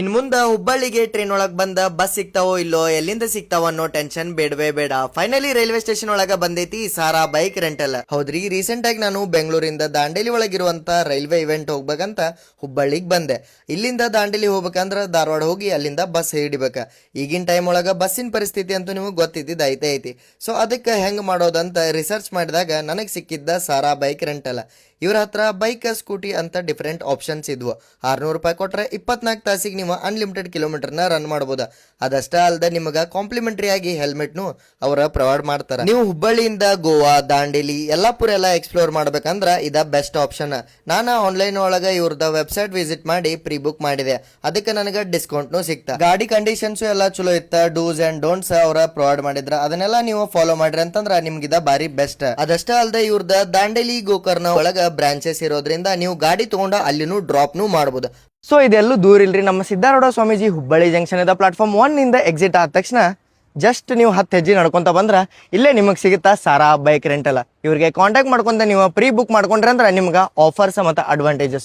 ಇನ್ ಮುಂದ ಹುಬ್ಬಳ್ಳಿಗೆ ಟ್ರೈನ್ ಒಳಗ್ ಬಂದ ಬಸ್ ಸಿಗ್ತಾವೋ ಇಲ್ಲೋ ಎಲ್ಲಿಂದ ಸಿಗ್ತಾವ ಅನ್ನೋ ಟೆನ್ಷನ್ ಬೇಡವೇ ಬೇಡ. ಫೈನಲಿ ರೈಲ್ವೆ ಸ್ಟೇಷನ್ ಒಳಗ ಬಂದೈತಿ ಸಾರಾ ಬೈಕ್ ರೆಂಟಲ್. ಹೌದ್ರಿ, ರೀಸೆಂಟ್ ಆಗಿ ನಾನು ಬೆಂಗಳೂರಿಂದ ದಾಂಡೇಲಿ ಒಳಗಿರುವಂತ ರೈಲ್ವೆ ಇವೆಂಟ್ ಹೋಗ್ಬೇಕಂತ ಹುಬ್ಬಳ್ಳಿಗೆ ಬಂದೆ. ಇಲ್ಲಿಂದ ದಾಂಡೇಲಿ ಹೋಗ್ಬೇಕಂದ್ರ ಧಾರವಾಡ ಹೋಗಿ ಅಲ್ಲಿಂದ ಬಸ್ ಹಿಡಿಬೇಕ. ಈಗಿನ ಟೈಮ್ ಒಳಗ ಬಸ್ಸಿನ ಪರಿಸ್ಥಿತಿ ಅಂತೂ ನಿಮಗೆ ಗೊತ್ತಿದ್ದ ಐತಿ. ಸೊ ಅದಕ್ಕೆ ಹೆಂಗ್ ಮಾಡೋದಂತ ರಿಸರ್ಚ್ ಮಾಡಿದಾಗ ನನಗೆ ಸಿಕ್ಕಿದ್ದ ಸಾರಾ ಬೈಕ್ ರೆಂಟಲ್. ಇವ್ರ ಹತ್ರ ಬೈಕ್ ಸ್ಕೂಟಿ ಅಂತ ಡಿಫ್ರೆಂಟ್ ಆಪ್ಷನ್ಸ್ ಇದ್ವು. 600 ರೂಪಾಯಿ ಕೊಟ್ರೆ 24 ತಾಸಿಗೆ ನೀವು ಅನ್ಲಿಮಿಟೆಡ್ ಕಿಲೋಮೀಟರ್ನ ರನ್ ಮಾಡ್ಬೋದ. ಅದಷ್ಟೇ ಅಲ್ಲದೆ ನಿಮಗೆ ಕಾಂಪ್ಲಿಮೆಂಟರಿ ಆಗಿ ಹೆಲ್ಮೆಟ್ನು ಅವರ ಪ್ರೊವೈಡ್ ಮಾಡ್ತಾರೆ. ನೀವು ಹುಬ್ಬಳ್ಳಿಯಿಂದ ಗೋವಾ, ದಾಂಡೇಲಿ, ಯಲ್ಲಾಪುರ ಎಲ್ಲ ಎಕ್ಸ್ಪ್ಲೋರ್ ಮಾಡ್ಬೇಕಂದ್ರ ಇದ ಬೆಸ್ಟ್ ಆಪ್ಷನ್. ನಾನು ಆನ್ಲೈನ್ ಒಳಗೆ ಇವ್ರದ ವೆಬ್ಸೈಟ್ ವಿಸಿಟ್ ಮಾಡಿ ಪ್ರೀ ಬುಕ್ ಮಾಡಿದೆ. ಅದಕ್ಕೆ ನನಗೆ ಡಿಸ್ಕೌಂಟ್ನು ಸಿಕ್ತಾ. ಗಾಡಿ ಕಂಡೀಷನ್ಸ್ ಎಲ್ಲ ಚಲೋ ಇತ್ತ. ಡೂಸ್ ಅಂಡ್ ಡೋಂಟ್ಸ್ ಅವರ ಪ್ರೊವೈಡ್ ಮಾಡಿದ್ರ. ಅದನ್ನೆಲ್ಲ ನೀವು ಫಾಲೋ ಮಾಡ್ರಿ ಅಂತಂದ್ರ ನಿಮ್ಗಿದ ಬಾರಿ ಬೆಸ್ಟ್. ಅದಷ್ಟೇ ಅಲ್ಲದೆ ಇವ್ರದ ದಾಂಡೇಲಿ, ಗೋಕರ್ಣ ಒಳಗ ಬ್ರಾಂಚಸ್ ಇರೋದ್ರಿಂದ ನೀವು ಗಾಡಿ ತಗೊಂಡ ಅಲ್ಲಿನೂ ಡ್ರಾಪ್ನು ಮಾಡಬಹುದು. ಸೊ ಇದೆಲ್ಲೂ ದೂರ ಇಲ್ರಿ. ನಮ್ಮ ಸಿದ್ಧಾರೂಢ ಸ್ವಾಮೀಜಿ ಹುಬ್ಬಳ್ಳಿ ಜಂಕ್ಷನ್ ಇದ್ದ ಪ್ಲಾಟ್ಫಾರ್ಮ್ 1 ಇಂದ ಎಕ್ಸಿಟ್ ಆದ ತಕ್ಷಣ ಜಸ್ಟ್ ನೀವು 10 ಹೆಜ್ಜೆ ನಡ್ಕೊಂತ ಬಂದ್ರೆ ಇಲ್ಲೇ ನಿಮಗೆ ಸಿಗುತ್ತಾ ಸಾರಾ ಬೈಕ್ ರೆಂಟಲ್. ಇವ್ರಿಗೆ ಕಾಂಟ್ಯಾಕ್ಟ್ ಮಾಡ್ಕೊಂತ ನೀವು ಪ್ರೀ ಬುಕ್ ಮಾಡ್ಕೊಂಡ್ರೆ ಅಂದ್ರೆ ನಿಮ್ಗೆ ಆಫರ್ಸ್ ಮತ್ತು ಅಡ್ವಾಂಟೇಜಸ್